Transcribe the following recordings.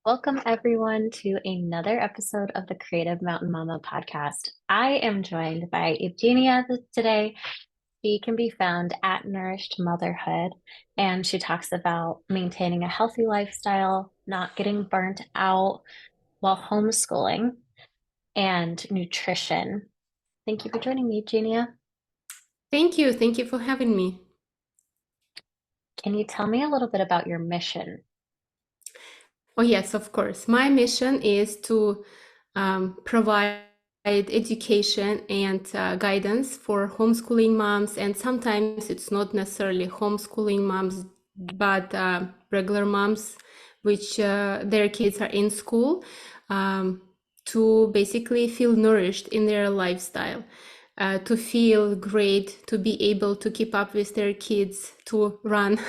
Welcome, everyone, to another episode of the Creative Mountain Mama podcast. I am joined by Evgenia today. She can be found at Nourished Motherhood, and she talks about maintaining a healthy lifestyle, not getting burnt out while homeschooling, and nutrition. Thank you for joining me, Evgenia. Thank you. Thank you for having me. Can you tell me a little bit about your mission? Oh, yes, of course. My mission is to provide education and guidance for homeschooling moms. And sometimes it's not necessarily homeschooling moms, but regular moms, which their kids are in school, to basically feel nourished in their lifestyle. To feel great, to be able to keep up with their kids, to run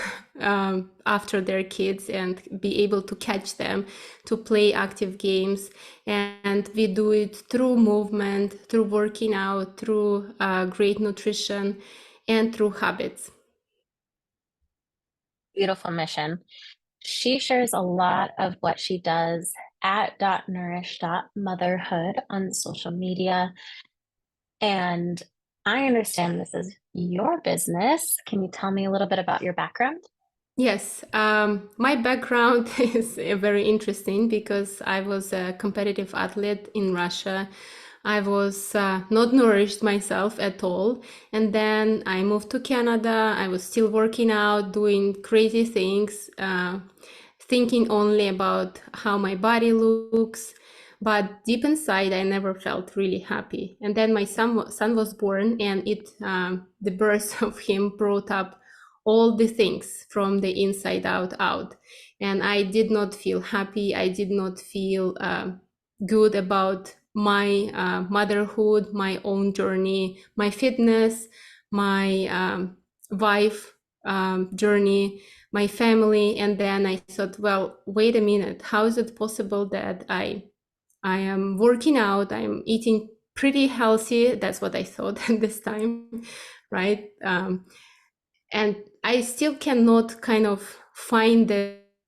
after their kids and be able to catch them, to play active games. And we do it through movement, through working out, through great nutrition, and through habits. Beautiful mission. She shares a lot of what she does at .nourish.motherhood on social media. And I understand this is your business. Can you tell me a little bit about your background? Yes, my background is very interesting because I was a competitive athlete in Russia. I was not nourished myself at all. And then I moved to Canada. I was still working out, doing crazy things, thinking only about how my body looks. But deep inside, I never felt really happy. And then my son was born, and the birth of him brought up all the things from the inside out. And I did not feel happy. I did not feel good about my motherhood, my own journey, my fitness, my wife journey, my family. And then I thought, well, wait a minute, how is it possible that I am working out, I'm eating pretty healthy? That's what I thought at this time, right? And I still cannot kind of find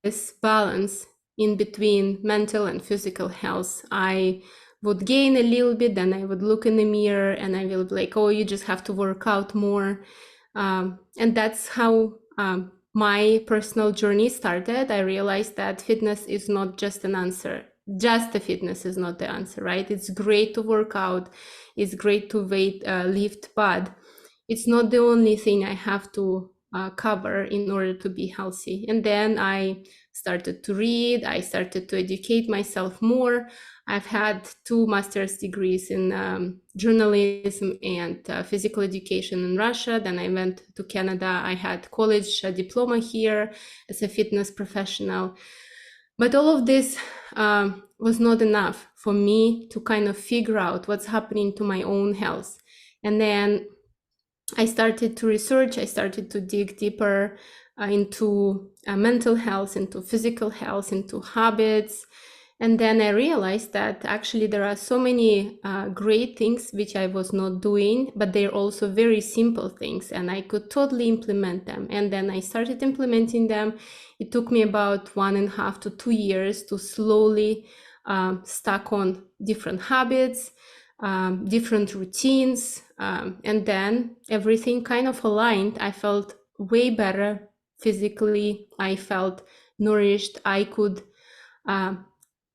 this balance in between mental and physical health. I would gain a little bit, then I would look in the mirror and I will be like, oh, you just have to work out more. And that's how my personal journey started. I realized that fitness is not just an answer. Just the fitness is not the answer, right? It's great to work out. It's great to lift, but it's not the only thing I have to cover in order to be healthy. And then I started to read, I started to educate myself more. I've had 2 master's degrees in journalism and physical education in Russia. Then I went to Canada. I had college diploma here as a fitness professional. But all of this was not enough for me to kind of figure out what's happening to my own health. And then I started to research, I started to dig deeper into mental health, into physical health, into habits. And then I realized that actually there are so many great things which I was not doing, but they're also very simple things and I could totally implement them. And then I started implementing them. It took me about 1.5 to 2 years to slowly stack on different habits, different routines, and then everything kind of aligned. I felt way better physically. I felt nourished. I could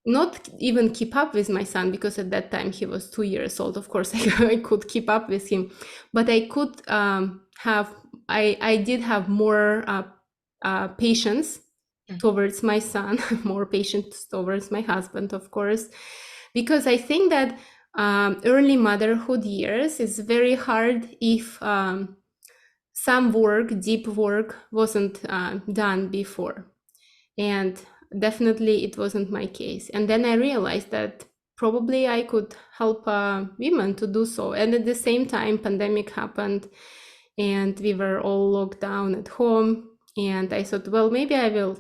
not even keep up with my son because at that time he was 2 years old. Of course, I could keep up with him, but I could I did have more patience towards my son, more patience towards my husband, of course, because I think that early motherhood years is very hard if some work, deep work, wasn't done before. And definitely it wasn't my case. And then I realized that probably I could help women to do so. And at the same time, pandemic happened and we were all locked down at home. And I thought, well, maybe I will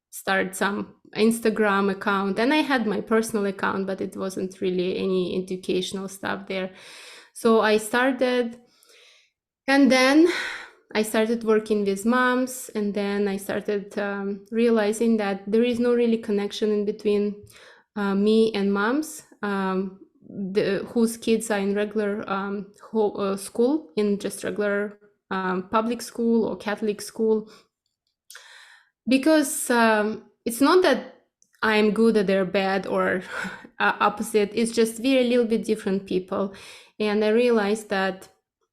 start some Instagram account. And I had my personal account, but it wasn't really any educational stuff there. So I started, and then I started working with moms, and then I started realizing that there is no really connection in between me and moms whose kids are in regular school, in just regular public school or Catholic school, because it's not that I'm good or they're bad or opposite. It's just we're a little bit different people. And I realized that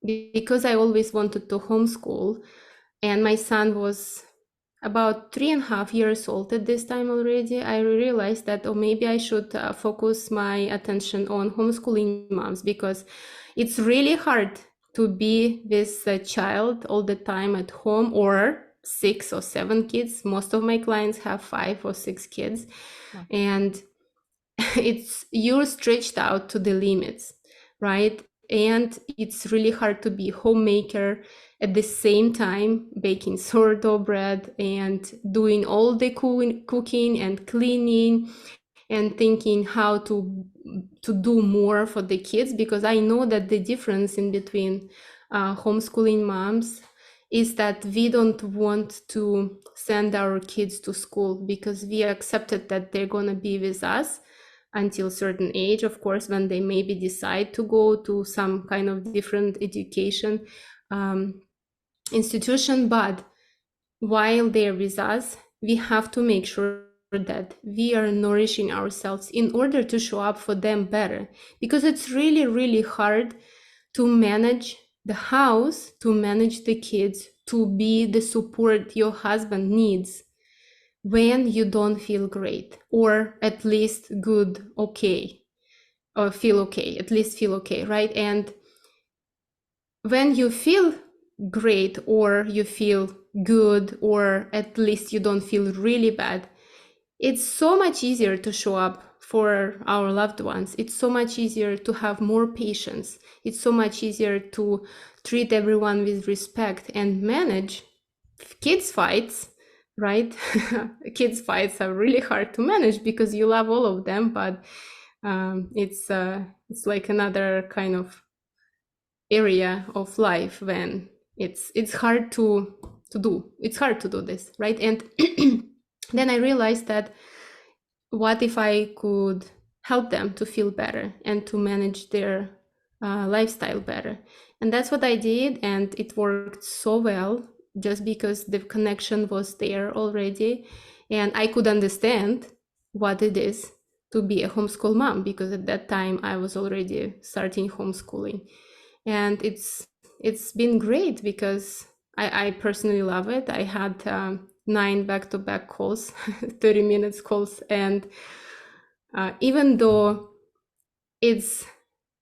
because I always wanted to homeschool, and my son was about 3.5 years old at this time already, I realized that, oh, maybe I should focus my attention on homeschooling moms, because it's really hard to be with a child all the time at home, or 6 or 7 kids. Most of my clients have 5 or 6 kids, Wow. and it's you're stretched out to the limits, right? And it's really hard to be homemaker at the same time, baking sourdough bread and doing all the cooking and cleaning and thinking how to do more for the kids, because I know that the difference in between homeschooling moms is that we don't want to send our kids to school because we accepted that they're going to be with us until certain age, of course, when they maybe decide to go to some kind of different education institution. But while they're with us, we have to make sure that we are nourishing ourselves in order to show up for them better, because it's really, really hard to manage the house, to manage the kids, to be the support your husband needs when you don't feel great, or at least good, okay, or feel okay, at least feel okay, right? And when you feel great, or you feel good, or at least you don't feel really bad, it's so much easier to show up for our loved ones. It's so much easier to have more patience. It's so much easier to treat everyone with respect and manage kids fights, right? Kids fights are really hard to manage because you love all of them, but it's like another kind of area of life when it's hard to do. It's hard to do this, right? And then I realized that what if I could help them to feel better and to manage their lifestyle better? And that's what I did, and it worked so well just because the connection was there already, and I could understand what it is to be a homeschool mom, because at that time I was already starting homeschooling. And it's been great because I personally love it. I had 9 back-to-back calls, 30 minutes calls, and even though it's,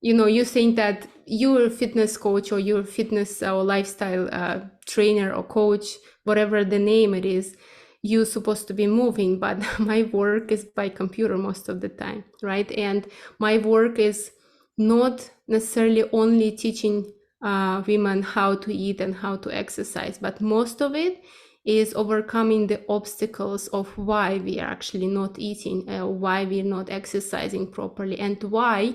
you think that you're a fitness coach, or you're a fitness or lifestyle trainer or coach, whatever the name it is, you're supposed to be moving, but my work is by computer most of the time, right? And my work is not necessarily only teaching women how to eat and how to exercise, but most of it is overcoming the obstacles of why we are actually not eating, why we're not exercising properly, and why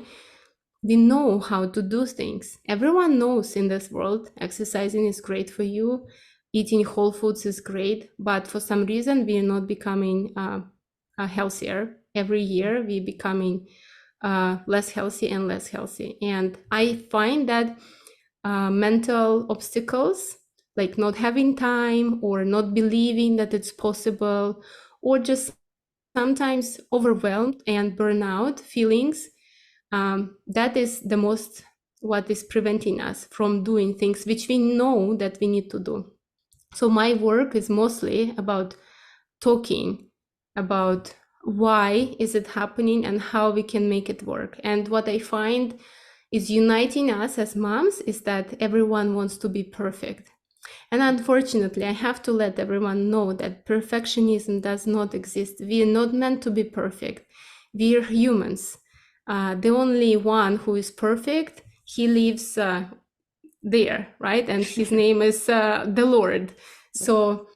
we know how to do things. Everyone knows in this world exercising is great for you, eating whole foods is great, but for some reason we're not becoming healthier. Every year we're becoming less healthy and less healthy. And I find that mental obstacles, like not having time, or not believing that it's possible, or just sometimes overwhelmed and burnout feelings, that is the most what is preventing us from doing things which we know that we need to do. So my work is mostly about talking about why is it happening and how we can make it work. And what I find is uniting us as moms is that everyone wants to be perfect. And unfortunately, I have to let everyone know that perfectionism does not exist. We are not meant to be perfect. We are humans. The only one who is perfect, he lives there, right? And his name is the Lord. So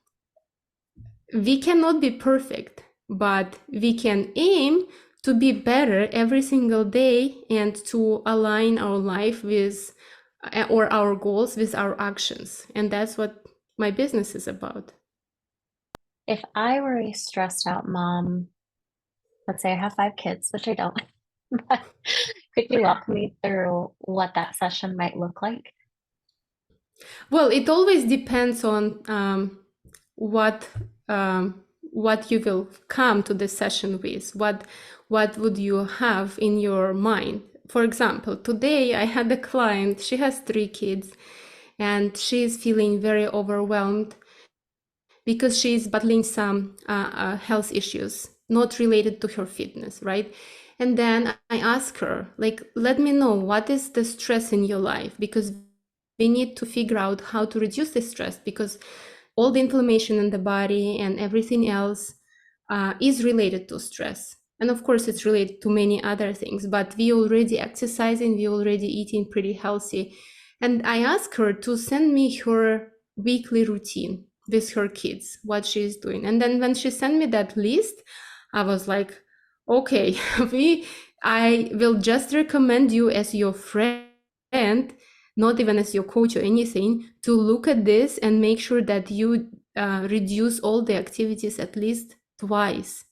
we cannot be perfect, but we can aim to be better every single day and to align our life with or our goals with our actions. And that's what my business is about. If I were a stressed out mom, let's say I have 5 kids, which I don't, but could you walk me through what that session might look like? Well, it always depends on what what you will come to the session with. What would you have in your mind? For example, today I had a client. She has 3 kids, and she is feeling very overwhelmed because she's battling some health issues not related to her fitness, right? And then I ask her, like, let me know what is the stress in your life, because we need to figure out how to reduce the stress, because all the inflammation in the body and everything else is related to stress. And of course, it's related to many other things, but we already exercising, we already eating pretty healthy. And I asked her to send me her weekly routine with her kids, what she's doing. And then when she sent me that list, I was like, okay, I will just recommend you as your friend, not even as your coach or anything, to look at this and make sure that you reduce all the activities at least twice,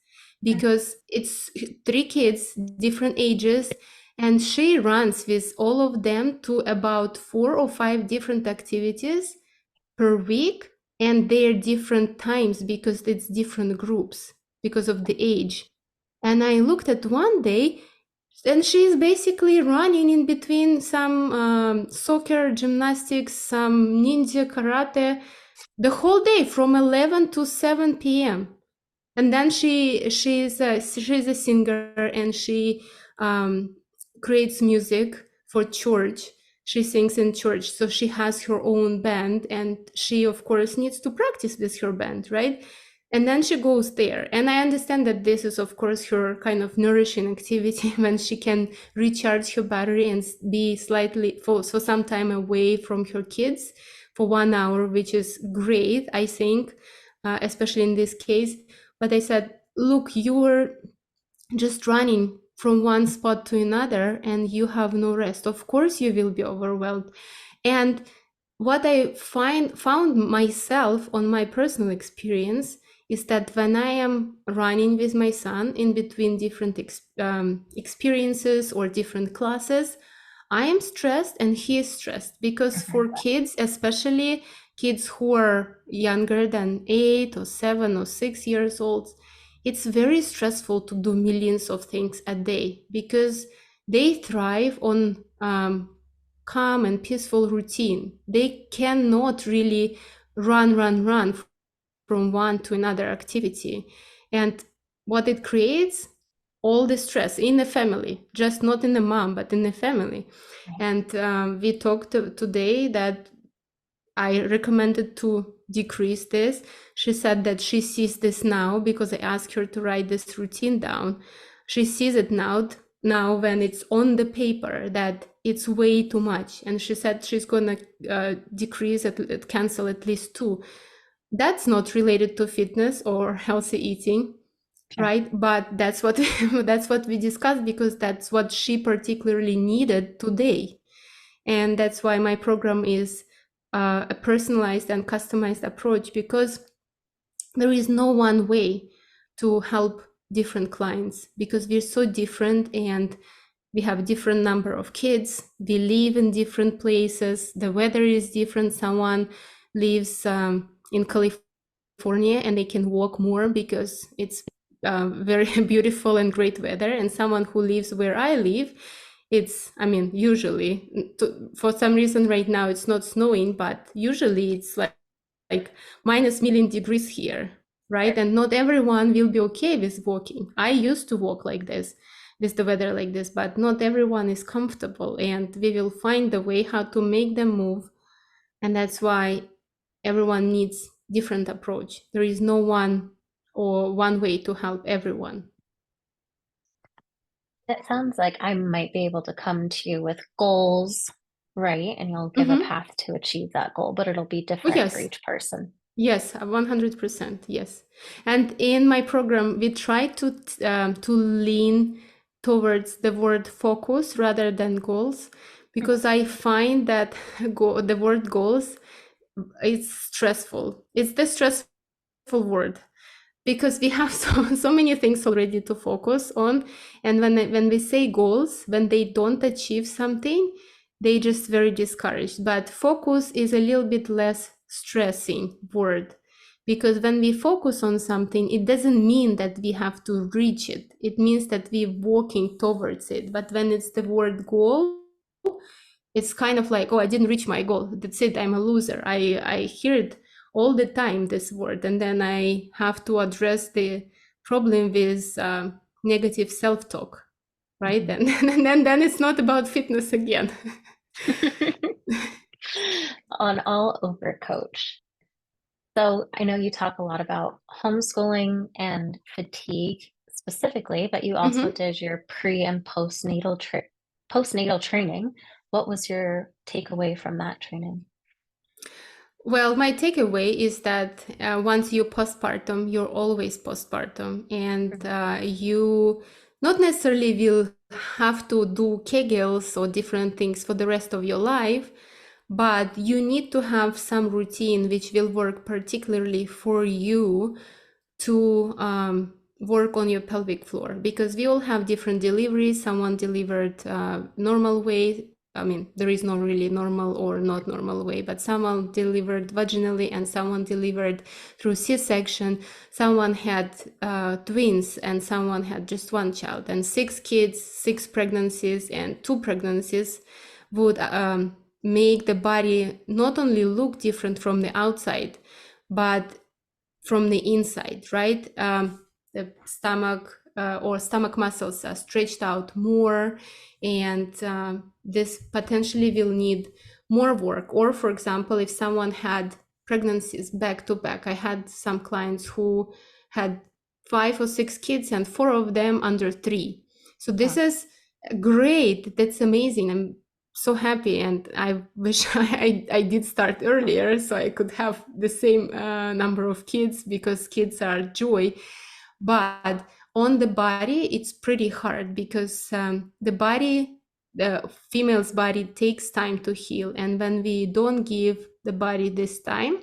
because it's 3 kids, different ages, and she runs with all of them to about 4 or 5 different activities per week, and they're different times because it's different groups because of the age. And I looked at one day, and she's basically running in between some soccer, gymnastics, some ninja karate, the whole day from 11 to 7 p.m. And then she's a singer, and she um, creates music for church. She sings in church, so she has her own band, and she of course needs to practice with her band, right? And then she goes there, and I understand that this is of course her kind of nourishing activity when she can recharge her battery and be slightly for some time away from her kids for 1 hour, which is great, I think, especially in this case. But I said, look, you're just running from one spot to another and you have no rest. Of course you will be overwhelmed. And what I found myself on my personal experience is that when I am running with my son in between different experiences or different classes, I am stressed and he is stressed, because for kids, especially kids who are younger than 8 or 7 or 6 years old, it's very stressful to do millions of things a day, because they thrive on calm and peaceful routine. They cannot really run from one to another activity. And what it creates, all the stress in the family, just not in the mom, but in the family. And we talked today that I recommended to decrease this. She said that she sees this now because I asked her to write this routine down. She sees it now when it's on the paper that it's way too much. And she said she's going to decrease it, cancel at least 2. That's not related to fitness or healthy eating, Sure. right? But that's what that's what we discussed, because that's what she particularly needed today. And that's why my program is a personalized and customized approach, because there is no one way to help different clients, because we're so different and we have different number of kids, we live in different places, the weather is different. Someone lives in California and they can walk more because it's very beautiful and great weather, and someone who lives where I live, it's, I mean, usually for some reason right now it's not snowing, but usually it's like minus million degrees here, right? And not everyone will be okay with walking. I used to walk like this with the weather like this, but not everyone is comfortable, and we will find a way how to make them move. And that's why everyone needs different approach. There is no one or one way to help everyone. It sounds like I might be able to come to you with goals, right? And you'll give a Mm-hmm. path to achieve that goal, but it'll be Oh, different for yes. each person. Yes, 100%. Yes. And in my program, we try to lean towards the word focus rather than goals, because I find that the word goals, it's stressful. It's the stressful word because we have so many things already to focus on, and when we say goals, when they don't achieve something, they just very discouraged. But focus is a little bit less stressing word, because when we focus on something, it doesn't mean that we have to reach it. It means that we're walking towards it. But when it's the word goal, it's kind of like, oh, I didn't reach my goal. That's it. I'm a loser. I hear it all the time, this word. And then I have to address the problem with negative self-talk, right? Mhm. And then it's not about fitness again. On all over, coach. So I know you talk a lot about homeschooling and fatigue specifically, but you also Mhm. did your pre and postnatal training. What was your takeaway from that training? Well, my takeaway is that once you're postpartum, you're always postpartum, and Mhm. you not necessarily will have to do Kegels or different things for the rest of your life, but you need to have some routine which will work particularly for you to work on your pelvic floor, because we all have different deliveries. Someone delivered normal way. I mean, there is no really normal or not normal way, but someone delivered vaginally and someone delivered through C-section. Someone had twins and someone had just one child, and 6 kids, 6 pregnancies, and 2 pregnancies would make the body not only look different from the outside, but from the inside, right? The stomach or stomach muscles are stretched out more, and this potentially will need more work. Or, for example, if someone had pregnancies back to back, I had some clients who had 5 or 6 kids, and 4 of them under 3. So this Wow. is great. That's amazing. I'm so happy, and I wish I did start earlier so I could have the same number of kids, because kids are joy. But on the body, it's pretty hard, because the female's body takes time to heal, and when we don't give the body this time,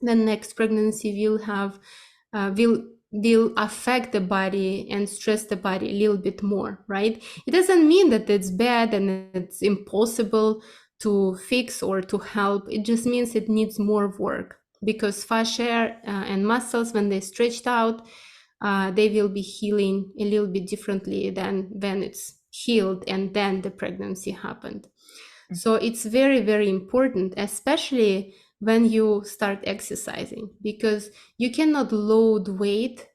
the next pregnancy will have will affect the body and stress the body a little bit more, right? It doesn't mean that it's bad and it's impossible to fix or to help. It just means it needs more work, because fascia and muscles, when they stretched out, they will be healing a little bit differently than when it's healed and then the pregnancy happened. So it's very, very important, especially when you start exercising, because you cannot load weight,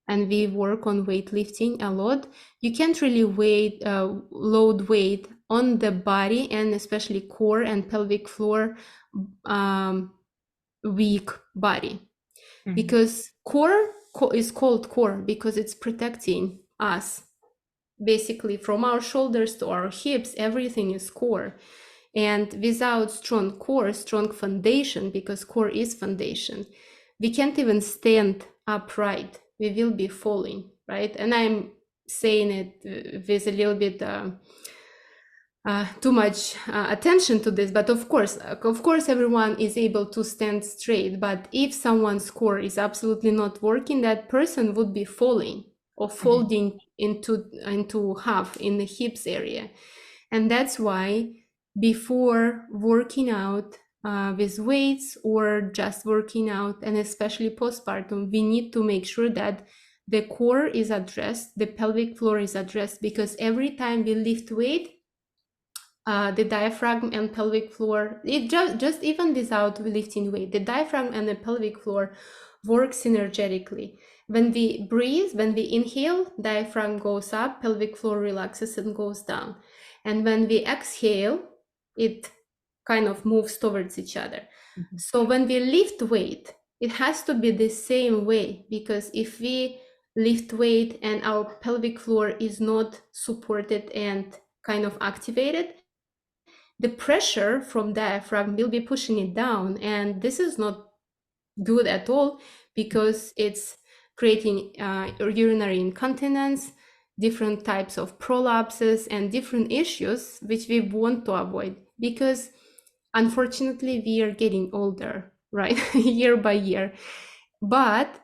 and we work on weightlifting a lot. You can't really load weight on the body, and especially core and pelvic floor um, weak body, Mhm. because core is called core because it's protecting us basically from our shoulders to our hips. Everything is core, and without strong core, strong foundation, because core is foundation, we can't even stand upright. We will be falling, right? And I'm saying it with a little bit too much attention to this, but of course everyone is able to stand straight. But if someone's core is absolutely not working, that person would be falling or Mhm. folding into half in the hips area. And that's why before working out with weights or just working out, and especially postpartum, we need to make sure that the core is addressed, the pelvic floor is addressed, because every time we lift weight, the diaphragm and pelvic floor, it just even without lifting weight, the diaphragm and the pelvic floor work synergetically. When we breathe, when we inhale, diaphragm goes up, pelvic floor relaxes and goes down. And when we exhale, it kind of moves towards each other. Mhm. So when we lift weight, it has to be the same way, because if we lift weight and our pelvic floor is not supported and kind of activated, the pressure from diaphragm will be pushing it down, and this is not good at all, because it's creating urinary incontinence, different types of prolapses and different issues which we want to avoid, because unfortunately we are getting older, right? Year by year. But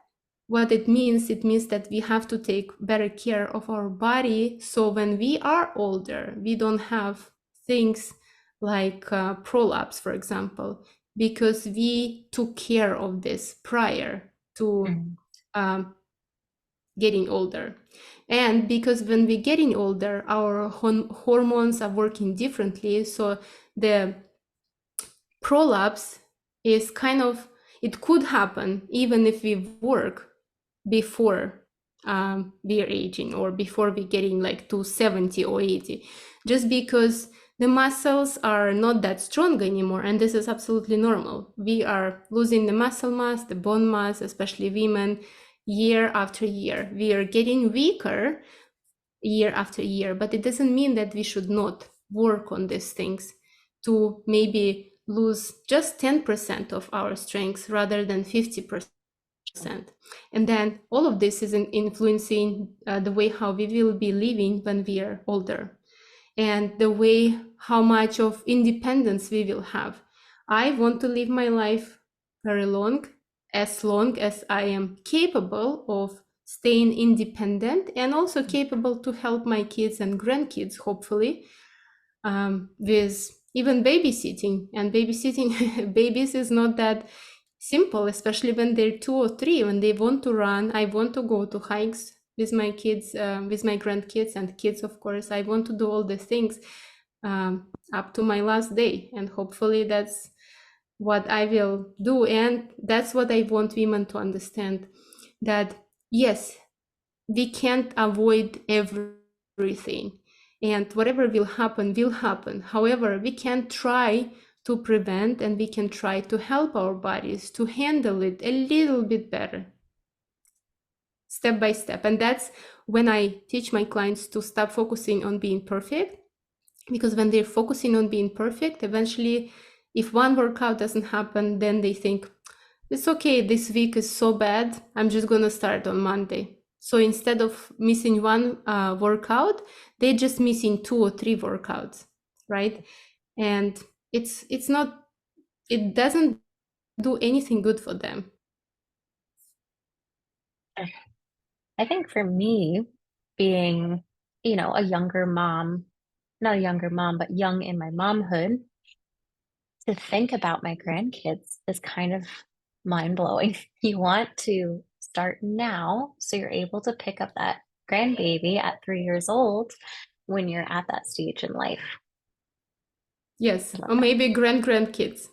what it means that we have to take better care of our body, so when we are older we don't have things like prolapse, for example, because we took care of this prior to Mm. um, getting older. And because when we're getting older, our hormones are working differently, so the prolapse is kind of, it could happen even if we work before we're aging, or before we're getting like to 70 or 80, just because the muscles are not that strong anymore. And this is absolutely normal. We are losing the muscle mass, the bone mass, especially women, year after year. We are getting weaker year after year, but it doesn't mean that we should not work on these things to maybe lose just 10% of our strength rather than 50%. And then all of this is influencing the way how we will be living when we are older, and the way how much of independence we will have. I want to live my life very long as I am capable of staying independent, and also capable to help my kids and grandkids, hopefully, with even babysitting. And babysitting babies is not that simple, especially when they're 2 or 3. When they want to run, I want to go to hikes with my kids, with my grandkids and kids, of course. I want to do all the things up to my last day. And hopefully that's what I will do. And that's what I want women to understand, that yes, we can't avoid everything, and whatever will happen will happen. However, we can try to prevent, and we can try to help our bodies to handle it a little bit better, step by step. And that's when I teach my clients to stop focusing on being perfect, because when they're focusing on being perfect, eventually if one workout doesn't happen, then they think, it's okay, this week is so bad, I'm just gonna start on Monday. So instead of missing one workout, they're just missing 2 or 3 workouts, right? And it's not, it doesn't do anything good for them. I think for me, being, a younger mom, not a younger mom, but young in my momhood, to think about my grandkids is kind of mind blowing. You want to start now so you're able to pick up that grandbaby at 3 years old when you're at that stage in life. Yes, I love or that. maybe grandkids.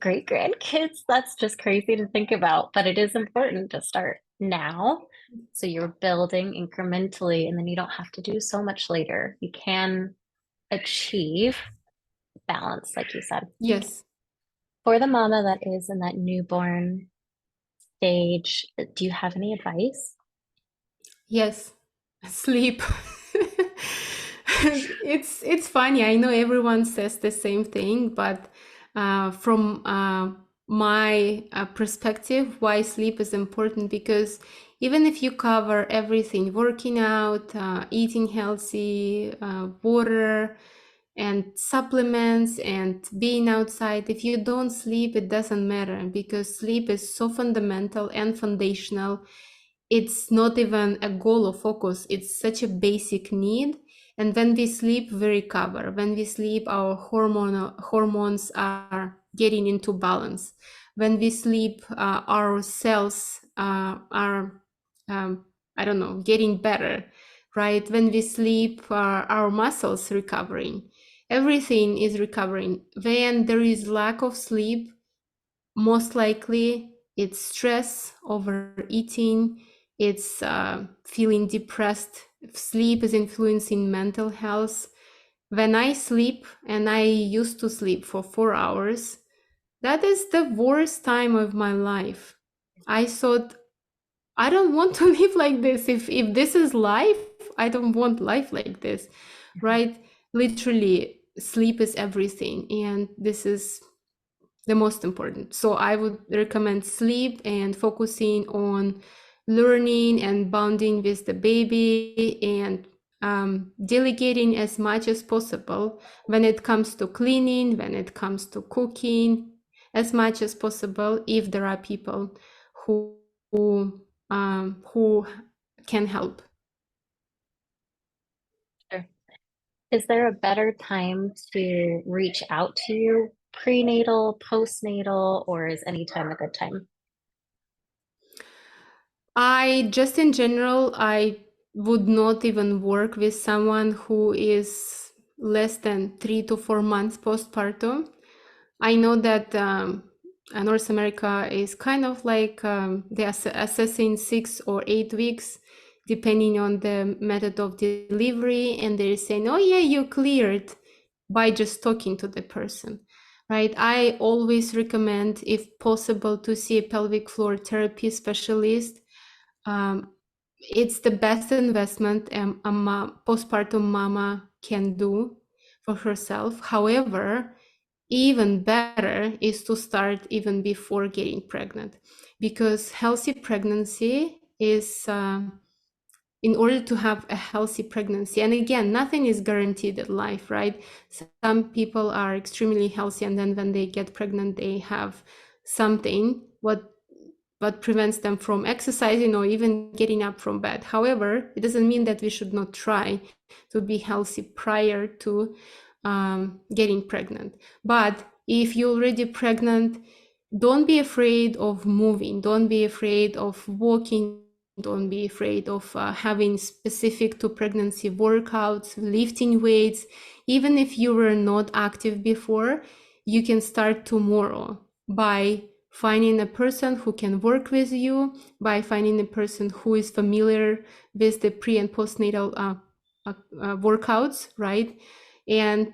Great grandkids, that's just crazy to think about, but it is important to start now. So you're building incrementally, and then you don't have to do so much later. You can achieve balance, like you said. Yes, For the mama that is in that newborn stage, do you have any advice? yes, sleep. It's funny. I know everyone says the same thing, but from my perspective, why sleep is important, because even if you cover everything, working out, eating healthy, water, and supplements, and being outside, if you don't sleep, it doesn't matter, because sleep is so fundamental and foundational. It's not even a goal or focus, it's such a basic need. And when we sleep, we recover. When we sleep, our hormones are getting into balance. When we sleep, our cells are I don't know, getting better, right? When we sleep, our muscles recovering, everything is recovering. When there is lack of sleep, most likely it's stress, overeating, it's feeling depressed. Sleep is influencing mental health. When I sleep, and I used to sleep for 4 hours, that is the worst time of my life. I thought, I don't want to live like this. If this is life, I don't want life like this, right? Literally, sleep is everything, and this is the most important. So I would recommend sleep and focusing on learning and bonding with the baby, and delegating as much as possible when it comes to cleaning, when it comes to cooking, as much as possible if there are people who who can help. Sure. Is there a better time to reach out to you? Prenatal, postnatal, or is any time a good time? I just in general, I would not even work with someone who is less than 3 to 4 months postpartum. I know that North America is kind of like they are assessing 6 or 8 weeks, depending on the method of delivery, and they're saying, "Oh yeah, you cleared," by just talking to the person, right? I always recommend, if possible, to see a pelvic floor therapy specialist. um, it's the best investment postpartum mama can do for herself. However, even better is to start even before getting pregnant, because healthy pregnancy is in order to have a healthy pregnancy, and again, nothing is guaranteed in life, right? Some people are extremely healthy, and then when they get pregnant, they have something what prevents them from exercising or even getting up from bed. However, it doesn't mean that we should not try to be healthy prior to getting pregnant. But if you're already pregnant, don't be afraid of moving, don't be afraid of walking, don't be afraid of having specific to pregnancy workouts, lifting weights. Even if you were not active before, you can start tomorrow by finding a person who can work with you, by finding a person who is familiar with the pre and postnatal workouts, right? And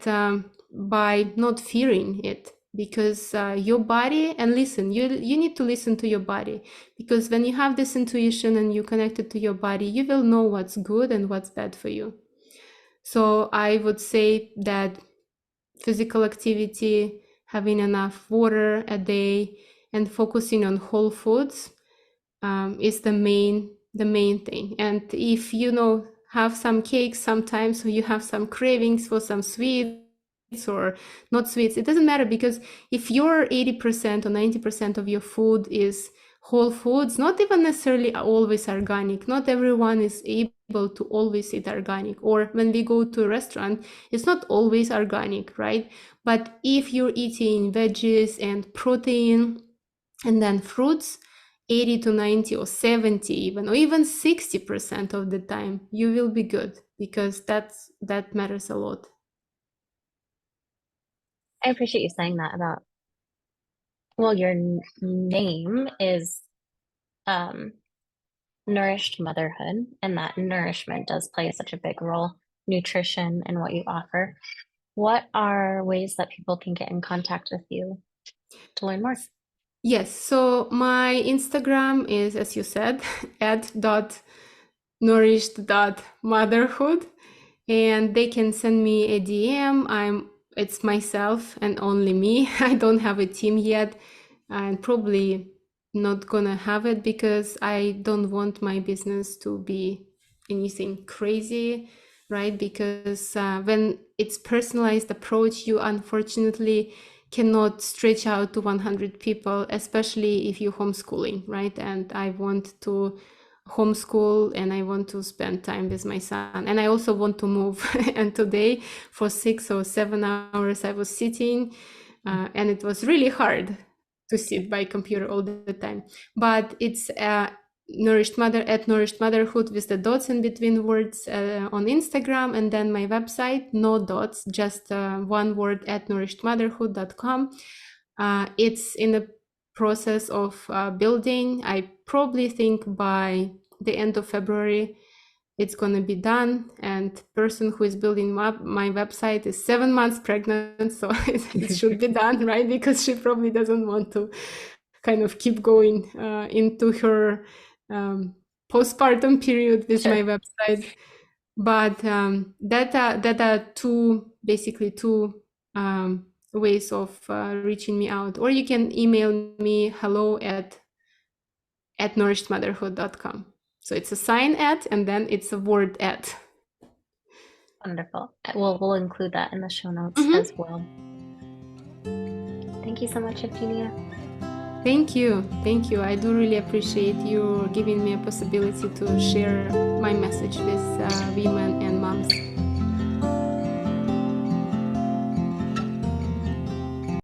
by not fearing it, because your body, and listen, you need to listen to your body, because when you have this intuition and you connect it to your body, you will know what's good and what's bad for you. So I would say that physical activity, having enough water a day, and focusing on whole foods is the main thing. And if have some cakes sometimes, or you have some cravings for some sweets or not sweets, it doesn't matter, because if your 80% or 90% of your food is whole foods, not even necessarily always organic, not everyone is able to always eat organic, or when we go to a restaurant, it's not always organic, right? But if you're eating veggies and protein and then fruits, 80 to 90 or 70 even, or even 60% of the time, you will be good, because that matters a lot. I appreciate you saying that about, well, your name is um, Nourished Motherhood, and that nourishment does play such a big role, nutrition and what you offer. What are ways that people can get in contact with you to learn more? Yes, so my Instagram is, as you said, at nourished.motherhood, and they can send me a DM. It's myself and only me. I don't have a team yet, and probably not gonna have it, because I don't want my business to be anything crazy, right? Because when it's personalized approach, you unfortunately cannot stretch out to 100 people, especially if you're homeschooling, right? And I want to homeschool, and I want to spend time with my son, and I also want to move. And today, for 6 or 7 hours, I was sitting, and it was really hard to sit by computer all the time. But it's nourished mother at nourished motherhood with the dots in between words on Instagram, and then my website, no dots, just one word, at nourishedmotherhood.com. It's in the process of building. I probably think by the end of February it's going to be done, and person who is building my website is 7 months pregnant, so it should be done, right? Because she probably doesn't want to kind of keep going into her postpartum period with my Sure. website. But that are two ways of reaching me out. Or you can email me hello at at nourishedmotherhood.com. So it's a sign at, and then it's a word at. Wonderful. We'll include that in the show notes Mm-hmm. as well. Thank you so much, Evgenia. Thank you. Thank you. I do really appreciate you giving me a possibility to share my message with women and moms.